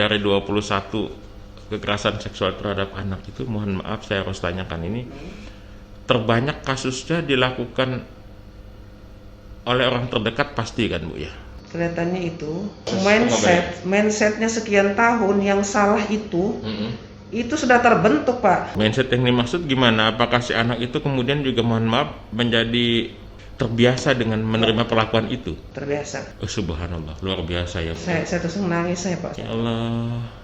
dari 21 kekerasan seksual terhadap anak itu, mohon maaf saya harus tanyakan ini, terbanyak kasusnya dilakukan oleh orang terdekat pasti kan Bu ya? Kelihatannya itu Terus mindsetnya sekian tahun yang salah itu sudah terbentuk Pak. Mindset yang dimaksud gimana? Apakah si anak itu kemudian juga mohon maaf menjadi terbiasa dengan menerima perlakuan itu? Terbiasa. Oh, subhanallah, luar biasa ya Bu. Saya terus nangis saya Pak. Ya Allah.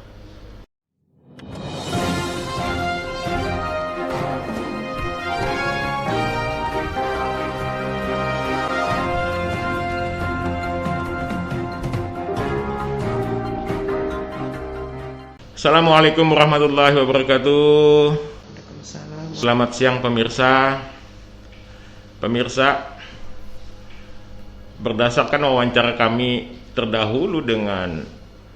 Assalamualaikum warahmatullahi wabarakatuh. Waalaikumsalam. Selamat siang pemirsa. Berdasarkan wawancara kami terdahulu dengan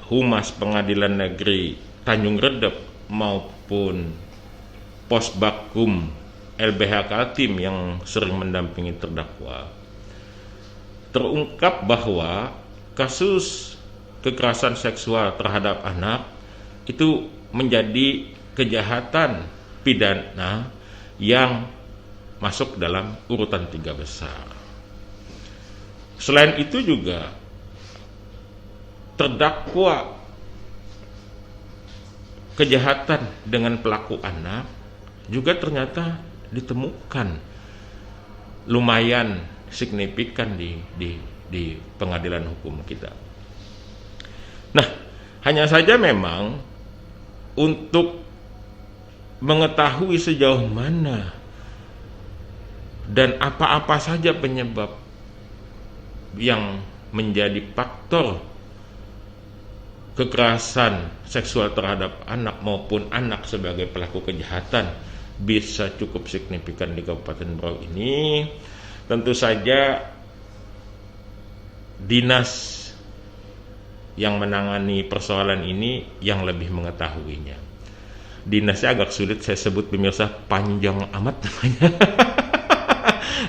Humas Pengadilan Negeri Tanjung Redep maupun Posbakum LBH Kaltim yang sering mendampingi terdakwa, terungkap bahwa kasus kekerasan seksual terhadap anak itu menjadi kejahatan pidana yang masuk dalam urutan 3 besar. Selain itu juga terdakwa kejahatan dengan pelaku anak juga ternyata ditemukan lumayan signifikan di pengadilan hukum kita. Nah, hanya saja memang untuk mengetahui sejauh mana dan apa-apa saja penyebab yang menjadi faktor kekerasan seksual terhadap anak maupun anak sebagai pelaku kejahatan bisa cukup signifikan di Kabupaten Berau ini, tentu saja dinas yang menangani persoalan ini yang lebih mengetahuinya. Dinasnya agak sulit saya sebut pemirsa, panjang amat namanya.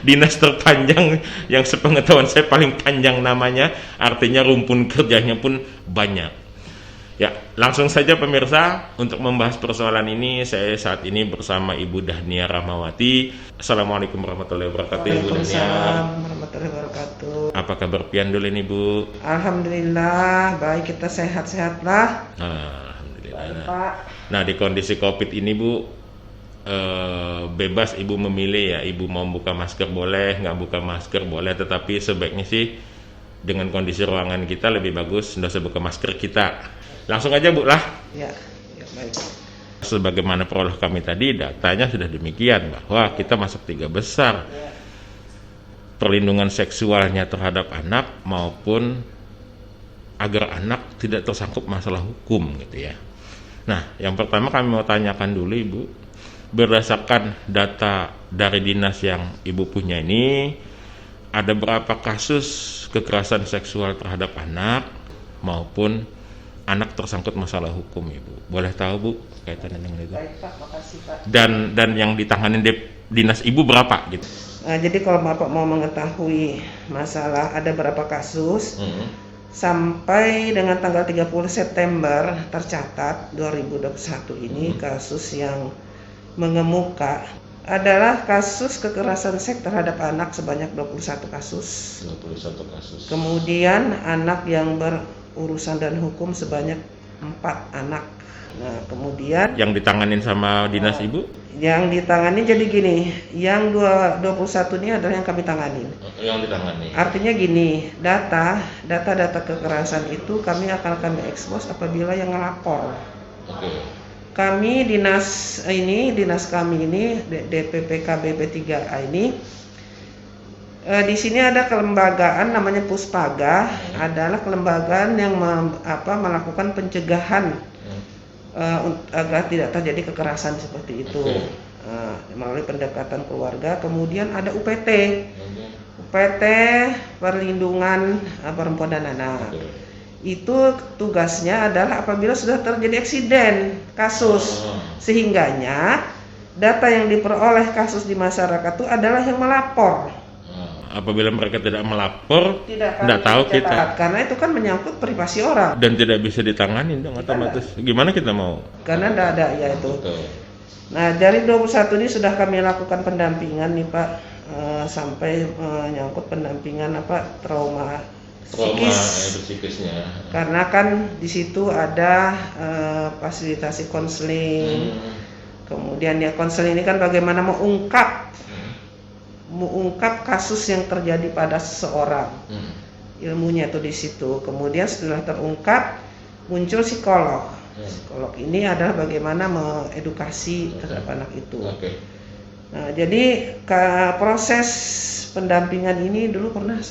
Dinas terpanjang yang sepengetahuan saya paling panjang namanya, artinya rumpun kerjanya pun banyak. Ya, langsung saja pemirsa, untuk membahas persoalan ini saya saat ini bersama Ibu Dahnia Rahmawati. Assalamualaikum warahmatullahi wabarakatuh. Waalaikumsalam warahmatullahi wabarakatuh. Apa kabar pian dulu ini Bu? Alhamdulillah baik, kita sehat-sehat lah. Alhamdulillah. Baik, Pak. Nah, di kondisi COVID ini Bu, bebas Ibu memilih ya, Ibu mau buka masker boleh, nggak buka masker boleh, tetapi sebaiknya sih dengan kondisi ruangan kita lebih bagus nggak usah buka masker kita. Langsung aja Bu lah. Ya baik. Sebagaimana peroleh kami tadi, datanya sudah demikian bahwa kita masuk 3 besar. Perlindungan seksualnya terhadap anak maupun agar anak tidak tersangkut masalah hukum gitu ya. Nah, yang pertama kami mau tanyakan dulu Ibu, berdasarkan data dari dinas yang Ibu punya ini, ada berapa kasus kekerasan seksual terhadap anak maupun anak tersangkut masalah hukum Ibu? Boleh tahu Bu kaitan dengan itu? Baik Pak, makasih Pak. Dan yang ditangani dinas Ibu berapa gitu? Jadi kalau Bapak mau mengetahui masalah ada berapa kasus, sampai dengan tanggal 30 September tercatat 2021 ini kasus yang mengemuka adalah kasus kekerasan seks terhadap anak sebanyak 21 kasus. 21 kasus. Kemudian anak yang berurusan dan hukum sebanyak 4 anak. Nah, kemudian Yang ditanganin sama dinas Ibu? yang ditangani jadi gini, yang 21 ini adalah yang kami tangani. Yang ditangani. Artinya gini, data kekerasan itu kami ekspos apabila yang ngelapor. Oke. Kami dinas kami ini DPPKB P3A ini di sini ada kelembagaan namanya Puspaga, adalah kelembagaan yang melakukan pencegahan agar tidak terjadi kekerasan seperti itu. Melalui pendekatan keluarga. Kemudian ada UPT Perlindungan Perempuan dan Anak. Itu tugasnya adalah apabila sudah terjadi eksiden kasus, sehingganya data yang diperoleh kasus di masyarakat itu adalah yang melapor. apabila mereka tidak melapor, Tidak tidak tahu kami kita. catat, karena itu kan menyangkut privasi orang. Dan tidak bisa ditangani dong Kita otomatis. Gimana kita mau? Karena tidak ada ya itu. Betul. Nah, dari 21 ini sudah kami lakukan pendampingan nih Pak, sampai menyangkut pendampingan trauma psikisnya. Karena kan di situ ada fasilitasi konseling. Kemudian ya konseling ini kan bagaimana mengungkap kasus yang terjadi pada seseorang. Ilmunya tuh di situ. Kemudian setelah terungkap muncul psikolog. Psikolog ini adalah bagaimana mengedukasi terhadap anak itu. Nah, jadi proses pendampingan ini dulu pernah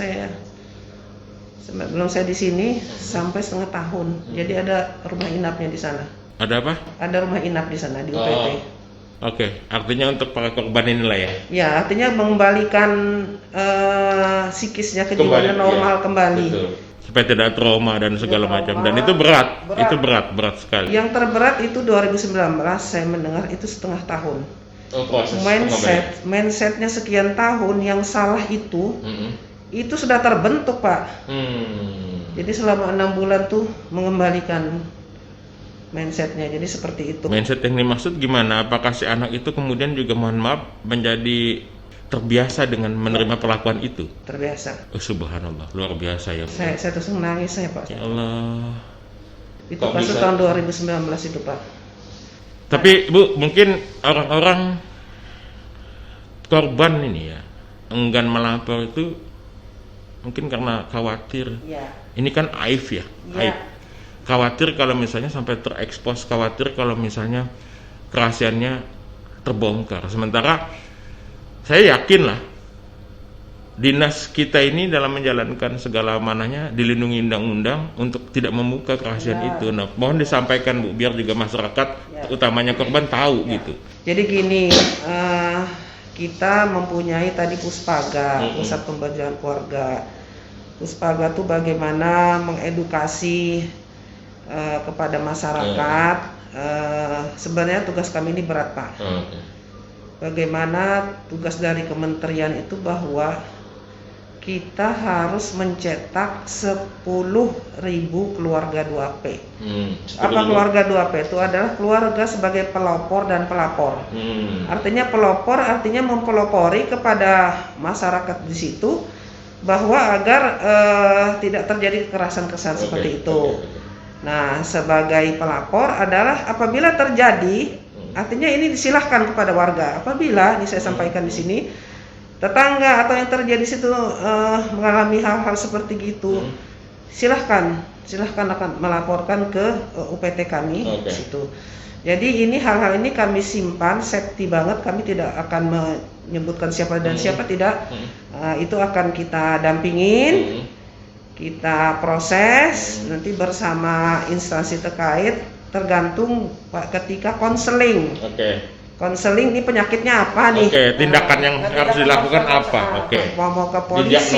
sebelum saya di sini sampai setengah tahun. Jadi ada rumah inapnya di sana. Ada apa? Ada rumah inap di sana di UPT. Artinya untuk para korban inilah ya? Ya, artinya mengembalikan psikisnya kejiwaannya normal kembali. Betul. Supaya tidak trauma dan segala macam. Dan itu berat. Itu berat sekali. Yang terberat itu 2019 saya mendengar itu setengah tahun. Mindsetnya sekian tahun yang salah itu sudah terbentuk Pak. Jadi selama 6 bulan tuh mengembalikan mindsetnya, jadi seperti itu. Mindset yang dimaksud gimana? Apakah si anak itu kemudian juga mohon maaf menjadi terbiasa dengan menerima perlakuan itu? Terbiasa. Subhanallah, luar biasa ya. Saya terus nangis saya Pak. Ya Allah. Itu kasus tahun 2019 itu Pak. Tapi Bu, mungkin orang-orang korban ini ya enggan melapor itu mungkin karena khawatir. Ya. Ini kan aib ya. Aib. Khawatir kalau misalnya sampai terekspos, khawatir kalau misalnya kerahasiaannya terbongkar. Sementara saya yakin lah dinas kita ini dalam menjalankan segala amanahnya dilindungi undang-undang untuk tidak membuka kerahasiaan itu. Nah, mohon disampaikan Bu, biar juga masyarakat utamanya korban tahu gitu. Jadi gini, kita mempunyai tadi Puspaga, Pusat Pemberdayaan Keluarga. Puspaga tuh bagaimana mengedukasi kepada masyarakat. Sebenarnya tugas kami ini berat Pak. Bagaimana tugas dari kementerian itu bahwa kita harus mencetak 10.000 keluarga 2P. Apa keluarga 2P? Itu adalah keluarga sebagai pelopor dan pelapor. Artinya pelopor artinya mempelopori kepada masyarakat di situ bahwa agar tidak terjadi kekerasan-kekerasan seperti itu. Nah, sebagai pelapor adalah apabila terjadi, artinya ini disilahkan kepada warga. Apabila ini saya sampaikan di sini, tetangga atau yang terjadi situ mengalami hal-hal seperti gitu, silahkan akan melaporkan ke UPT kami di situ. Jadi ini hal-hal ini kami simpan safety banget, kami tidak akan menyebutkan siapa dan siapa tidak. Itu akan kita dampingin, kita proses nanti bersama instansi terkait tergantung ketika konseling. Konseling ini penyakitnya apa nih? Tindakan yang harus dilakukan apa? Mau ke polisi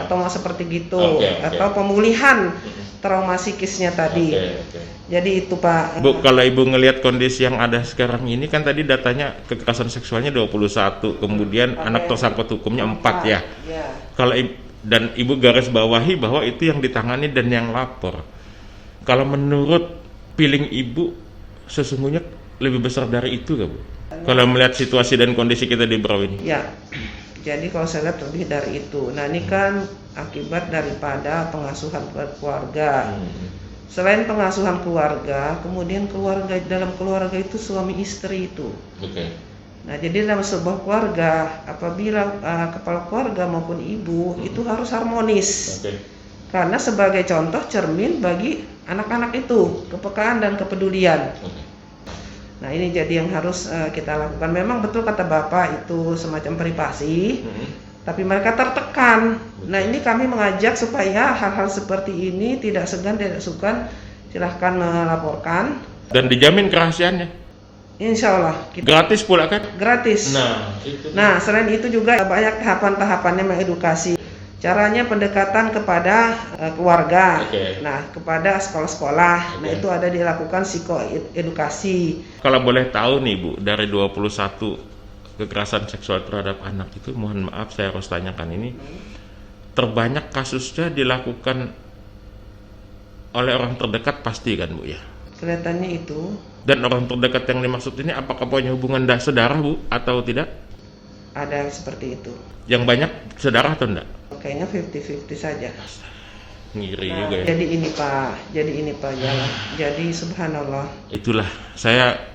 atau mau seperti gitu, atau pemulihan trauma psikisnya tadi. Jadi itu Pak. Bu, kalau Ibu ngelihat kondisi yang ada sekarang ini kan tadi datanya kekerasan seksualnya 21, kemudian anak tersangkut hukumnya 4 ya. Kalau dan Ibu garis bawahi bahwa itu yang ditangani dan yang lapor. Kalau menurut feeling Ibu sesungguhnya lebih besar dari itu gak Bu? Kalau melihat situasi dan kondisi kita di Berau ini? Ya, jadi kalau saya lihat lebih dari itu. Nah ini kan akibat daripada pengasuhan keluarga. Selain pengasuhan keluarga, kemudian dalam keluarga itu suami istri itu. Nah jadi dalam sebuah keluarga, apabila kepala keluarga maupun ibu itu harus harmonis. Karena sebagai contoh cermin bagi anak-anak itu, kepekaan dan kepedulian. Nah ini jadi yang harus kita lakukan. Memang betul kata Bapak itu semacam privasi, tapi mereka tertekan. Nah ini kami mengajak supaya hal-hal seperti ini tidak segan, tidak sukar, silahkan melaporkan. Dan dijamin kerahasiaannya? Insya Allah. Gratis pula kan? Gratis. Nah selain itu juga banyak tahapan-tahapannya mengedukasi. Caranya pendekatan kepada keluarga, nah kepada sekolah-sekolah, nah itu ada dilakukan psikoedukasi. Kalau boleh tahu nih Bu, dari 21 kekerasan seksual terhadap anak itu, mohon maaf saya harus tanyakan ini, terbanyak kasusnya dilakukan oleh orang terdekat pasti kan Bu ya? Kelihatannya itu. Dan orang terdekat yang dimaksud ini apakah punya hubungan sedarah Bu atau tidak? Ada yang seperti itu. Yang banyak sedarah atau enggak? Kayaknya 50-50 saja. Ngiri juga ya. Jadi ini Pak Jalan. Jadi subhanallah. Itulah saya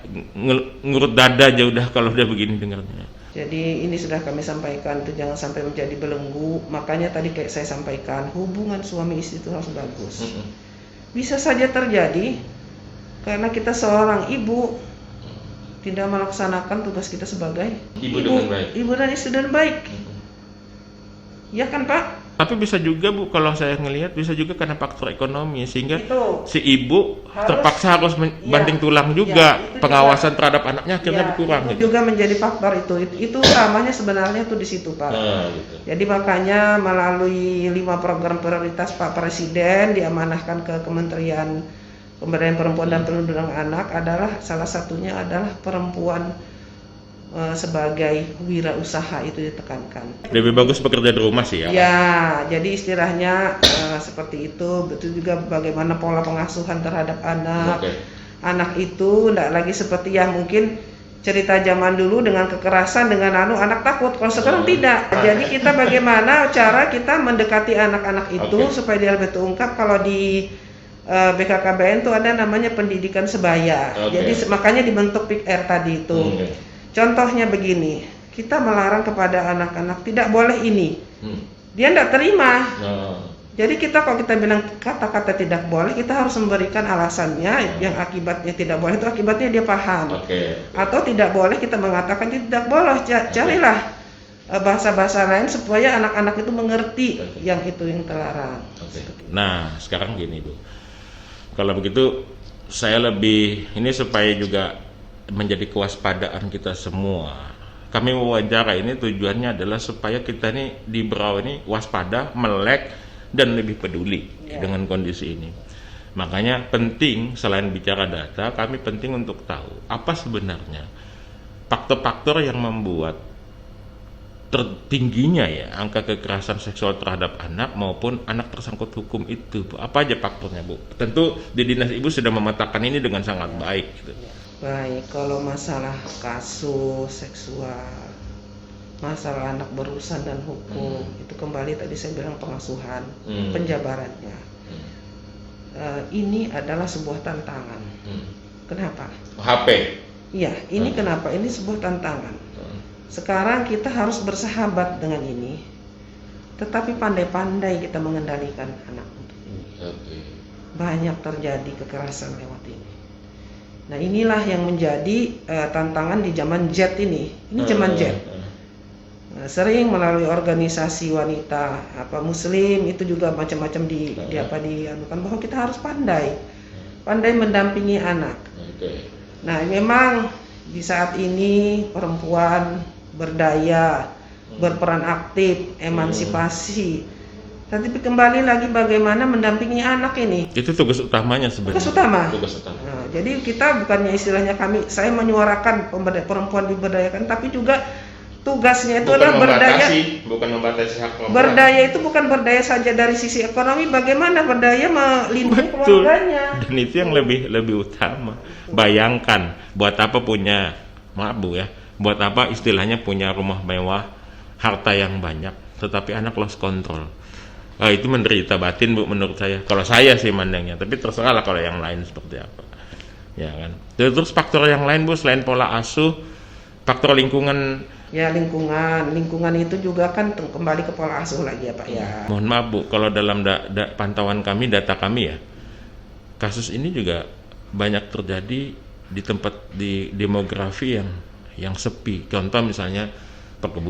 ngurut dada aja udah kalau udah begini dengarnya. Jadi ini sudah kami sampaikan, itu jangan sampai menjadi belenggu. Makanya tadi kayak saya sampaikan, hubungan suami istri itu harus bagus. Bisa saja terjadi karena kita seorang ibu tidak melaksanakan tugas kita sebagai ibu dan istri dan baik. Ya kan Pak? Tapi bisa juga Bu, kalau saya ngelihat bisa juga karena faktor ekonomi sehingga Itu si ibu terpaksa harus banting tulang juga, pengawasan terhadap anaknya akhirnya berkurang. Itu juga menjadi faktor itu utamanya sebenarnya itu di situ Pak. Gitu. Jadi makanya melalui 5 program prioritas Pak Presiden diamanahkan ke Kementerian Pemberdayaan Perempuan dan Perlindungan Anak adalah salah satunya adalah perempuan sebagai wirausaha itu ditekankan. Lebih bagus bekerja di rumah sih ya. Ya, jadi istilahnya seperti itu. Betul juga bagaimana pola pengasuhan terhadap anak. Anak itu tidak lagi seperti yang mungkin cerita zaman dulu dengan kekerasan dengan anak takut. Kalau sekarang tidak. Jadi kita bagaimana cara kita mendekati anak-anak itu supaya dia lebih terungkap. Kalau di BKKBN itu ada namanya pendidikan sebaya. Jadi makanya dibentuk PIKR tadi itu. Contohnya begini, kita melarang kepada anak-anak tidak boleh ini, dia tidak terima. Jadi kalau kita bilang kata-kata tidak boleh, kita harus memberikan alasannya yang akibatnya tidak boleh itu akibatnya dia paham. Atau tidak boleh kita mengatakan tidak boleh, carilah bahasa-bahasa lain supaya anak-anak itu mengerti yang itu yang terlarang. Nah sekarang gini Bu, kalau begitu saya lebih ini supaya juga menjadi kewaspadaan kita semua. Kami wawancara ini tujuannya adalah supaya kita ini di Berau ini waspada, melek dan lebih peduli dengan kondisi ini. Makanya penting selain bicara data, kami penting untuk tahu apa sebenarnya faktor-faktor yang membuat tertingginya ya angka kekerasan seksual terhadap anak maupun anak tersangkut hukum itu. Apa aja faktornya Bu? Tentu di Dinas Ibu sudah memetakan ini dengan sangat baik gitu. Baik, kalau masalah kasus seksual, masalah anak berurusan dan hukum, itu kembali tadi saya bilang pengasuhan, penjabarannya. Ini adalah sebuah tantangan. Kenapa? HP. Iya, ini kenapa? Ini sebuah tantangan. Sekarang kita harus bersahabat dengan ini, tetapi pandai-pandai kita mengendalikan anak untuk ini. Banyak terjadi kekerasan lewat ini. Nah inilah yang menjadi tantangan di zaman Z ini. Ini zaman Z. Sering melalui organisasi wanita Muslim itu juga macam-macam dianukan bahwa kita harus pandai mendampingi anak. Nah memang di saat ini perempuan berdaya, berperan aktif, emansipasi. Tapi kembali lagi bagaimana mendampingi anak ini. Itu tugas utamanya sebenarnya. Tugas utama. Nah, jadi kita bukannya istilahnya saya menyuarakan perempuan diberdayakan, tapi juga tugasnya itu adalah berdaya. Bukan membatasi hak perempuan. Berdaya itu bukan berdaya saja dari sisi ekonomi, bagaimana berdaya melindungi keluarganya. Dan itu yang lebih utama. Bayangkan, buat apa punya, maaf Bu ya, buat apa istilahnya punya rumah mewah, harta yang banyak, tetapi anak lost control. Itu menderita batin Bu menurut saya. Kalau saya sih mandangnya, tapi terserah lah kalau yang lain seperti apa. Ya kan. Terus faktor yang lain Bu selain pola asuh, faktor lingkungan. Ya lingkungan itu juga kan kembali ke pola asuh lagi ya Pak ya. Mohon maaf Bu, kalau dalam pantauan kami, data kami ya, kasus ini juga banyak terjadi di tempat di demografi yang sepi. Contoh misalnya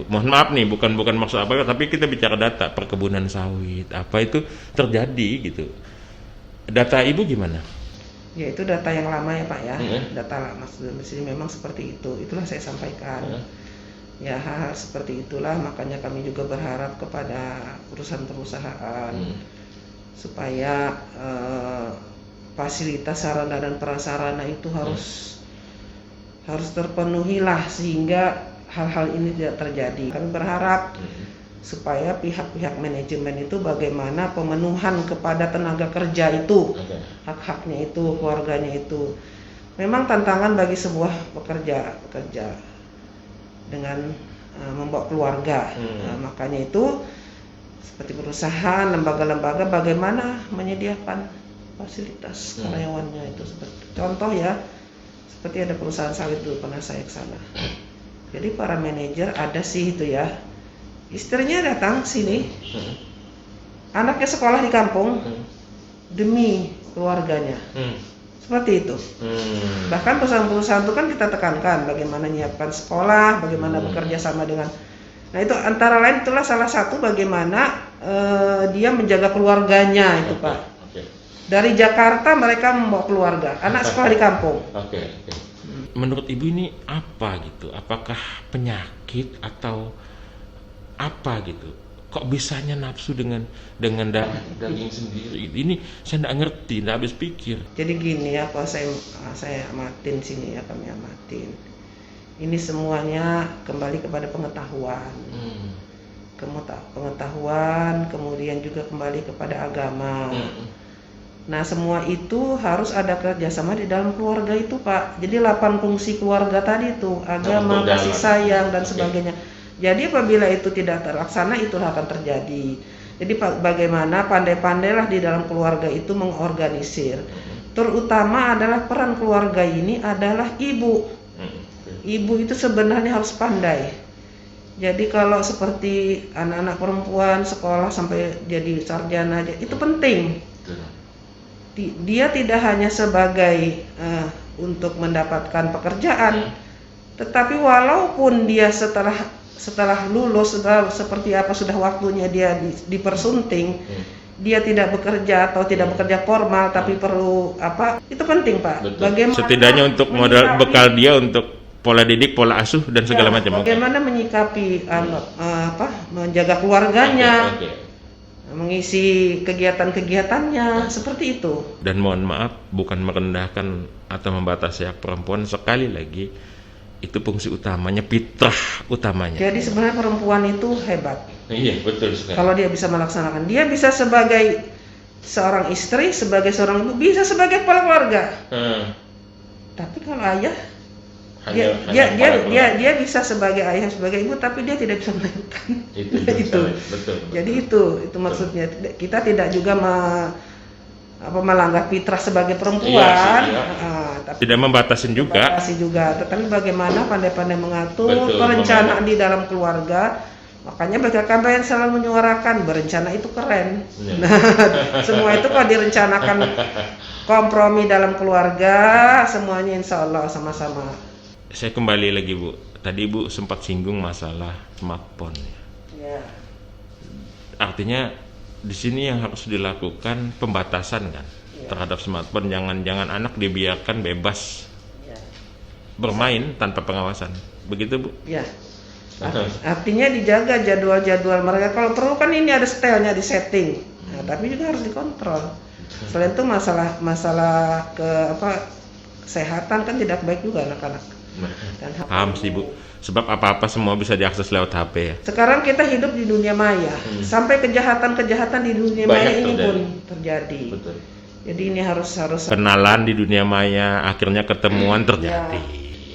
mohon maaf nih, bukan maksud apa, tapi kita bicara data perkebunan sawit, apa itu terjadi gitu. Data Ibu gimana? Ya itu data yang lama ya Pak ya, data lama sudah memang seperti itu. Itulah saya sampaikan. Ya hal seperti itulah makanya kami juga berharap kepada perusahaan supaya fasilitas sarana dan prasarana itu harus terpenuhi lah sehingga hal-hal ini tidak terjadi. Kami berharap supaya pihak-pihak manajemen itu bagaimana pemenuhan kepada tenaga kerja itu, hak-haknya itu, keluarganya itu. Memang tantangan bagi sebuah pekerja dengan membawa keluarga. Makanya itu seperti perusahaan, lembaga-lembaga bagaimana menyediakan fasilitas karyawannya itu. Seperti contoh ya, seperti ada perusahaan sawit dulu pernah saya ke sana. Jadi para manajer ada sih itu ya, istrinya datang sini, anaknya sekolah di kampung demi keluarganya, seperti itu. Bahkan perusahaan-perusahaan itu kan kita tekankan bagaimana menyiapkan sekolah, bagaimana bekerja sama dengan. Nah itu antara lain itulah salah satu bagaimana dia menjaga keluarganya itu Pak. Dari Jakarta mereka membawa keluarga, anak sekolah di kampung. Menurut Ibu ini apa gitu? Apakah penyakit atau apa gitu? Kok bisanya nafsu dengan daging sendiri? Ini saya nggak ngerti, nggak habis pikir. Jadi gini ya, kalau saya amatin sini ya, kami amatin. Ini semuanya kembali kepada pengetahuan. Pengetahuan, kemudian juga kembali kepada agama. Nah semua itu harus ada kerjasama di dalam keluarga itu Pak. Jadi 8 fungsi keluarga tadi itu, agama, kasih sayang dan sebagainya. Jadi apabila itu tidak terlaksana itulah akan terjadi. Jadi bagaimana pandai-pandailah di dalam keluarga itu mengorganisir. Terutama adalah peran keluarga ini adalah ibu. Ibu itu sebenarnya harus pandai. Jadi kalau seperti anak-anak perempuan sekolah sampai jadi sarjana itu penting. Dia tidak hanya sebagai untuk mendapatkan pekerjaan, tetapi walaupun dia setelah lulus, seperti apa sudah waktunya dia dipersunting, dia tidak bekerja atau tidak bekerja formal, tapi perlu apa? Itu penting Pak. Bagaimana setidaknya untuk modal bekal dia untuk pola didik, pola asuh dan segala macam. Bagaimana menyikapi menjaga keluarganya. Mengisi kegiatan-kegiatannya seperti itu. Dan mohon maaf, bukan merendahkan atau membatasi hak perempuan, sekali lagi itu fungsi utamanya, fitrah utamanya. Jadi sebenarnya perempuan itu hebat. Iya, betul sekali. Kalau dia bisa melaksanakan, dia bisa sebagai seorang istri, sebagai seorang ibu, bisa sebagai kepala keluarga. Tapi kalau ayah dia bisa sebagai ayah, sebagai ibu, tapi dia tidak bisa melahirkan. Itu. Betul. Jadi itu maksudnya. Kita tidak juga melanggar fitrah sebagai perempuan. Tapi tidak membatasi juga. Tetapi bagaimana pandai-pandai mengatur perencanaan di dalam keluarga. Makanya BKKBN selalu menyuarakan berencana itu keren. Nah, semua itu kalau direncanakan kompromi dalam keluarga, semuanya insya Allah sama-sama. Saya kembali lagi Bu, tadi Ibu sempat singgung masalah smartphone. Ya. Artinya di sini yang harus dilakukan pembatasan kan terhadap smartphone. Jangan anak dibiarkan bebas bermain tanpa pengawasan. Begitu Bu? Ya. Artinya dijaga jadwal-jadwal mereka. Kalau perlu kan ini ada setelnya, di setting. Nah, tapi juga harus dikontrol. Selain itu masalah kesehatan kan tidak baik juga anak-anak. Paham sih Bu, sebab apa-apa semua bisa diakses lewat HP ya. Sekarang kita hidup di dunia maya, sampai kejahatan-kejahatan di dunia maya ini pun terjadi. Betul. Jadi ini harus kenalan di dunia maya, akhirnya ketemuan terjadi.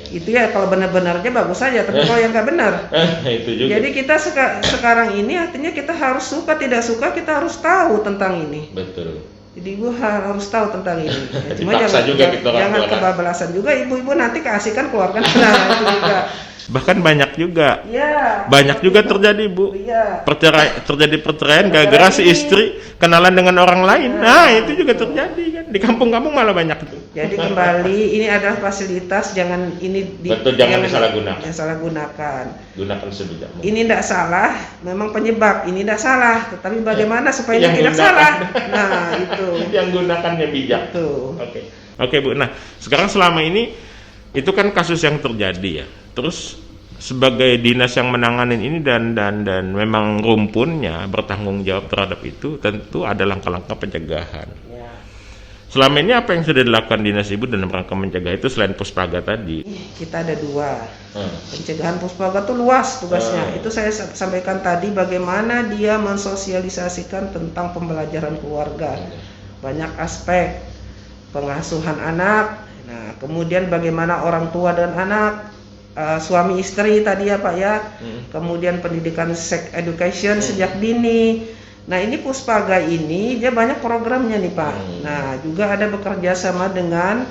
Itu ya kalau benar-benarnya bagus saja, tapi kalau yang nggak benar. Itu juga. Jadi kita sekarang ini artinya kita harus suka tidak suka kita harus tahu tentang ini. Betul. Jadi ibu harus tahu tentang ini. Ya, cuma jangan kebablasan juga, ibu-ibu nanti keasikan keluarga. Nah, itu juga. Bahkan banyak juga. Ya. Banyak juga terjadi Bu. Iya. Terjadi perceraian gara-gara si istri kenalan dengan orang lain. Nah, itu juga terjadi kan. Di kampung-kampung malah banyak itu. Jadi kembali ini adalah fasilitas, jangan jangan disalahgunakan. Disalahgunakan. Gunakan sebijak mungkin. Ini tidak salah, memang penyebab. Ini tidak salah, tetapi bagaimana supaya ini tidak salah? Nah, itu. Yang gunakannya bijak. Tuh. Oke Bu. Nah, sekarang selama ini itu kan kasus yang terjadi ya. Terus sebagai dinas yang menanganin ini dan memang rumpunnya bertanggung jawab terhadap itu, tentu ada langkah-langkah pencegahan. Ya. Selama ini apa yang sudah dilakukan Dinas Ibu dalam rangka mencegah itu selain Puspaga tadi? Kita ada 2. Pencegahan Puspaga itu luas tugasnya. Itu saya sampaikan tadi bagaimana dia mensosialisasikan tentang pembelajaran keluarga. Banyak aspek pengasuhan anak. Nah, kemudian bagaimana orang tua dan anak, suami istri tadi ya Pak ya. Kemudian pendidikan sex education sejak dini. Nah ini Puspaga ini dia banyak programnya nih Pak. Nah juga ada bekerja sama dengan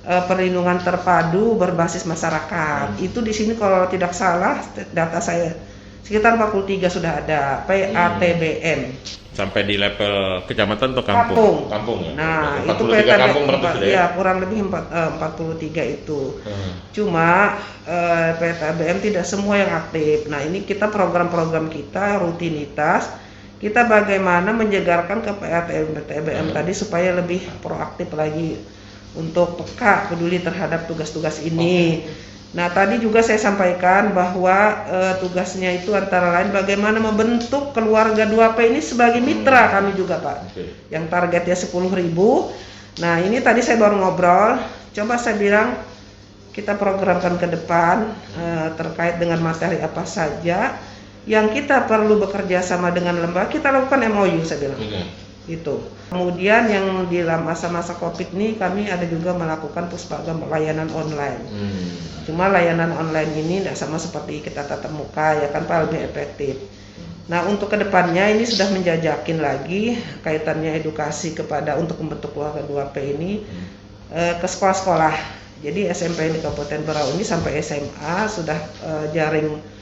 perlindungan terpadu berbasis masyarakat. Itu di sini kalau tidak salah data saya sekitar 43 sudah ada PATBM. Sampai di level kecamatan atau kampung? Kampung ya. Nah itu kampung ya kurang lebih 43 itu. Cuma PATBM tidak semua yang aktif. Nah ini kita program-program kita rutinitas. Kita bagaimana menjegarkan ke PATBM tadi supaya lebih proaktif lagi untuk peka peduli terhadap tugas-tugas ini. Nah tadi juga saya sampaikan bahwa tugasnya itu antara lain bagaimana membentuk keluarga 2P ini sebagai mitra kami juga Pak. Yang targetnya 10.000. Nah ini tadi saya baru ngobrol, coba saya bilang kita programkan ke depan terkait dengan materi apa saja yang kita perlu bekerja sama dengan lembaga, kita lakukan MOU saya bilang. Itu. Kemudian yang di dalam masa-masa Covid ini kami ada juga melakukan Puspaga layanan online. Cuma layanan online ini tidak sama seperti kita tatap muka ya kan Pak, lebih efektif. Nah untuk kedepannya ini sudah menjajakin lagi kaitannya edukasi kepada untuk membentuk keluarga 2P ini ke sekolah-sekolah. Jadi SMP di Kabupaten Berau ini sampai SMA sudah jaring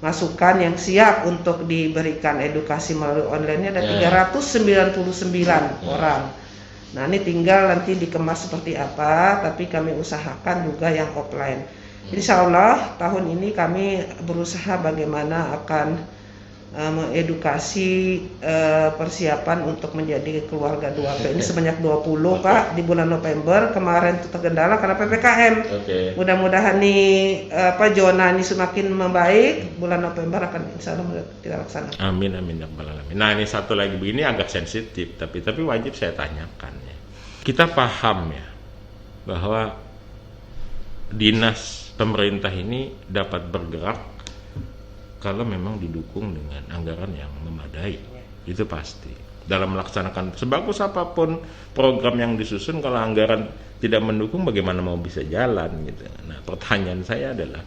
masukan yang siap untuk diberikan edukasi melalui online-nya ada 399 orang. Nah ini tinggal nanti dikemas seperti apa, tapi kami usahakan juga yang offline. Insya Allah tahun ini kami berusaha bagaimana akan mengedukasi persiapan untuk menjadi keluarga 2P ini sebanyak 20 Pak di bulan November. Kemarin itu tergendala karena PPKM. Mudah-mudahan nih zona ini semakin membaik, bulan November akan insya Allah kita laksanakan. Amin amin ya rabbal alamin. Nah ini satu lagi begini agak sensitif tapi wajib saya tanyakan ya. Kita paham ya bahwa dinas pemerintah ini dapat bergerak kalau memang didukung dengan anggaran yang memadai, itu pasti. Dalam melaksanakan sebagus apapun program yang disusun, kalau anggaran tidak mendukung, bagaimana mau bisa jalan gitu. Nah, pertanyaan saya adalah,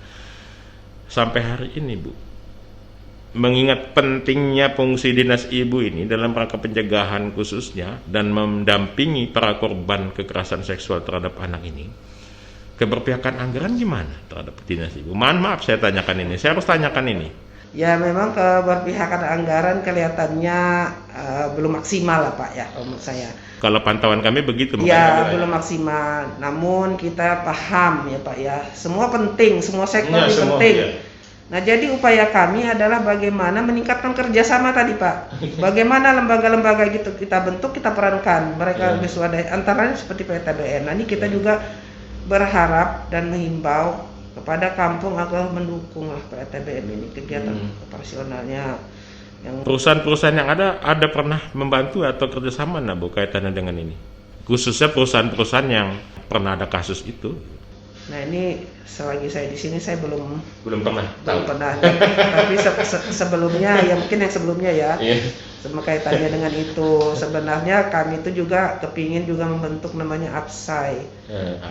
sampai hari ini Bu, mengingat pentingnya fungsi dinas ibu ini dalam rangka pencegahan khususnya dan mendampingi para korban kekerasan seksual terhadap anak ini, keberpihakan anggaran gimana terhadap dinas ibu? Mohon maaf saya tanyakan ini, saya harus tanyakan ini. Ya memang keberpihakan anggaran kelihatannya belum maksimal lah Pak ya menurut saya. Kalau pantauan kami begitu. Ya belum maksimal, namun kita paham ya Pak ya, semua penting, semua sektor penting. Ya. Nah jadi upaya kami adalah bagaimana meningkatkan kerjasama tadi Pak. Bagaimana lembaga-lembaga gitu kita bentuk, kita perankan, mereka lebih swadaya, antara lain seperti PTBN. Nah ini kita juga berharap dan menghimbau kepada kampung agar mendukunglah PTBM ini kegiatan operasionalnya. Yang perusahaan-perusahaan yang ada pernah membantu atau kerjasama Bu kaitannya dengan ini, khususnya perusahaan-perusahaan yang pernah ada kasus itu. Nah ini selagi saya di sini saya belum pernah tapi sebelumnya ya mungkin yang sebelumnya ya sama kaitannya dengan itu. Sebenarnya kami itu juga kepingin juga membentuk namanya APSAI,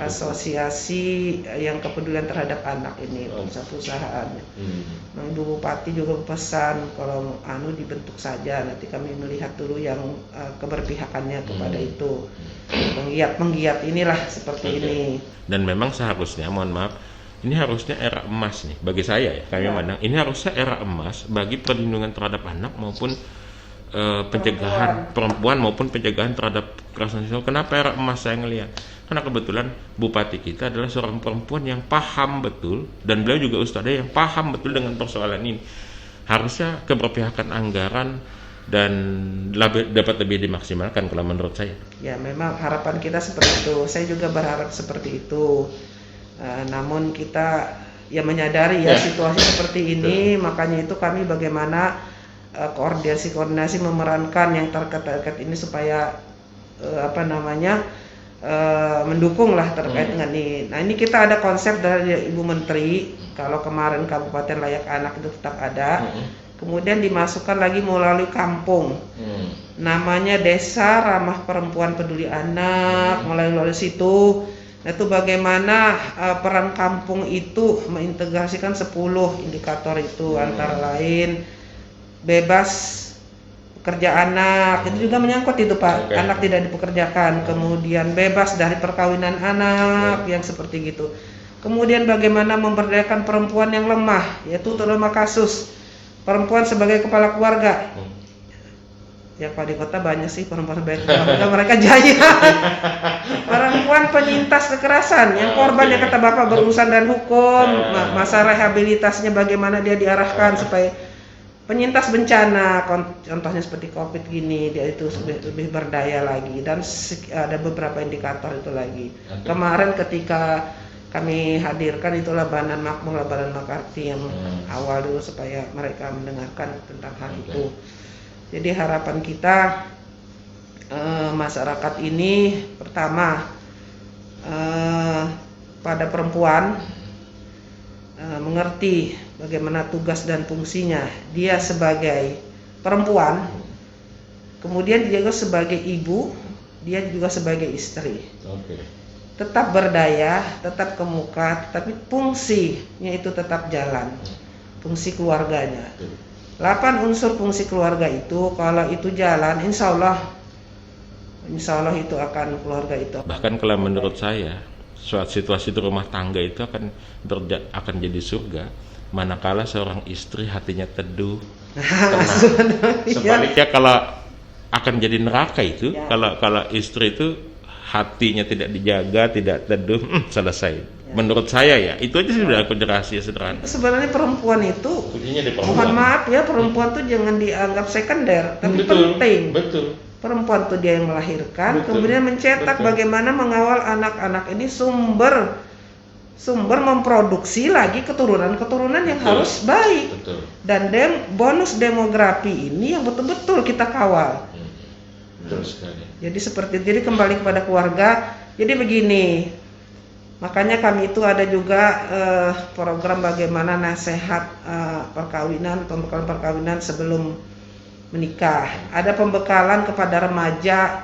asosiasi yang kepedulian terhadap anak ini, perusahaan. Nah, Ibu Bupati juga berpesan kalau dibentuk saja, nanti kami melihat dulu yang keberpihakannya kepada itu. Penggiat inilah seperti ini. Dan memang seharusnya, mohon maaf, ini harusnya era emas nih bagi saya ya. Kami memandang ini harusnya era emas bagi perlindungan terhadap anak maupun pencegahan perempuan maupun pencegahan terhadap kekerasan seksual. Kenapa era emas saya ngelihat? Karena kebetulan bupati kita adalah seorang perempuan yang paham betul, dan beliau juga ustadzah yang paham betul dengan persoalan ini. Harusnya keberpihakan anggaran dan dapat lebih dimaksimalkan kalau menurut saya. Ya memang harapan kita seperti itu. Saya juga berharap seperti itu. Namun kita ya menyadari ya situasi seperti ini, makanya itu kami bagaimana koordinasi memerankan yang terkait ini supaya mendukung lah terkait dengan ini. Nah, ini kita ada konsep dari Ibu Menteri, kalau kemarin Kabupaten Layak Anak itu tetap ada, kemudian dimasukkan lagi melalui kampung, namanya Desa Ramah Perempuan Peduli Anak, melalui situ. Nah, itu bagaimana peran kampung itu mengintegrasikan 10 indikator itu, antara lain bebas pekerja anak, itu juga menyangkut itu Pak, anak tidak dipekerjakan, kemudian bebas dari perkawinan anak, yang seperti gitu. Kemudian bagaimana memberdayakan perempuan yang lemah, yaitu terutama kasus perempuan sebagai kepala keluarga. Ya Pak, di kota banyak sih perempuan sebagai kepala keluarga, mereka jaya. Perempuan penyintas kekerasan, yang korban yang kata Bapak berurusan dan hukum, masa rehabilitasnya bagaimana dia diarahkan supaya penyintas bencana, contohnya seperti COVID gini, dia itu lebih berdaya lagi, dan ada beberapa indikator itu lagi. Kemarin ketika kami hadirkan itu Labanan Makmur, Labanan Makarti yang awal dulu supaya mereka mendengarkan tentang hal itu. Jadi harapan kita masyarakat ini pertama pada perempuan mengerti bagaimana tugas dan fungsinya dia sebagai perempuan, kemudian dia juga sebagai ibu, dia juga sebagai istri. Tetap berdaya, tetap kemuka, tapi fungsinya itu tetap jalan, fungsi keluarganya. 8 unsur fungsi keluarga itu, kalau itu jalan, insya Allah itu akan keluarga itu. Bahkan kalau menurut saya, suatu situasi di rumah tangga itu akan jadi surga manakala seorang istri hatinya teduh, tenang. Sebaliknya kalau akan jadi neraka itu kalau istri itu hatinya tidak dijaga, tidak teduh, selesai. Menurut saya ya, itu aja sudah rahasia sederhana. Sebenarnya perempuan itu, mohon maaf ya, perempuan tuh jangan dianggap sekunder, tapi penting. Betul. Perempuan tuh dia yang melahirkan, kemudian mencetak bagaimana mengawal anak-anak ini sumber memproduksi lagi keturunan yang harus baik. Dan bonus demografi ini yang betul-betul kita kawal. Betul sekali. Jadi kembali kepada keluarga. Jadi begini, makanya kami itu ada juga program bagaimana nasihat pembekalan perkawinan sebelum menikah. Ada pembekalan kepada remaja,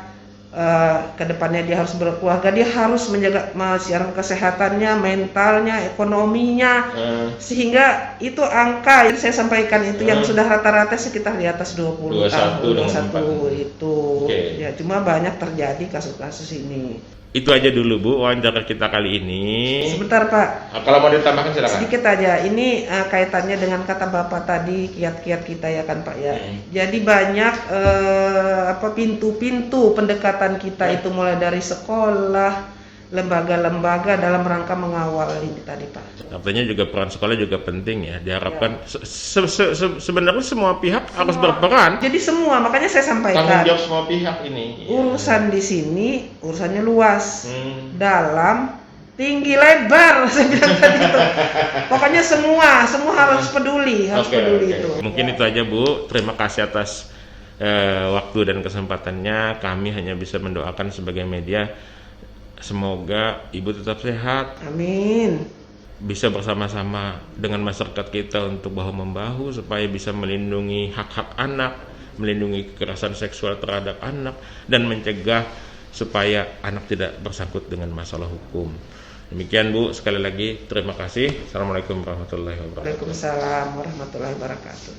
kedepannya dia harus berkeluarga, dia harus menjaga kesehatannya, mentalnya, ekonominya, sehingga itu angka yang saya sampaikan itu yang sudah rata-rata sekitar di atas 21 itu. Ya, cuma banyak terjadi kasus-kasus ini. Itu aja dulu Bu wawancara kita kali ini. Sebentar Pak. Kalau mau ditambahkan silakan. Sedikit aja. Ini kaitannya dengan kata Bapak tadi, kiat-kiat kita ya kan Pak ya. Jadi banyak pintu-pintu pendekatan kita itu mulai dari sekolah, lembaga-lembaga dalam rangka mengawal ini tadi Pak. Artinya juga peran sekolah juga penting ya. Diharapkan sebenarnya semua pihak harus berperan. Jadi semua, makanya saya sampaikan. Tanggung jawab semua pihak ini. Urusan di sini urusannya luas, dalam, tinggi, lebar, saya bilang tadi itu. Pokoknya semua harus peduli, itu. Mungkin itu aja Bu. Terima kasih atas waktu dan kesempatannya. Kami hanya bisa mendoakan sebagai media, semoga Ibu tetap sehat. Amin. Bisa bersama-sama dengan masyarakat kita untuk bahu-membahu supaya bisa melindungi hak-hak anak, melindungi kekerasan seksual terhadap anak, dan mencegah supaya anak tidak bersangkut dengan masalah hukum. Demikian Bu, sekali lagi terima kasih. Assalamualaikum warahmatullahi wabarakatuh. Waalaikumsalam warahmatullahi wabarakatuh.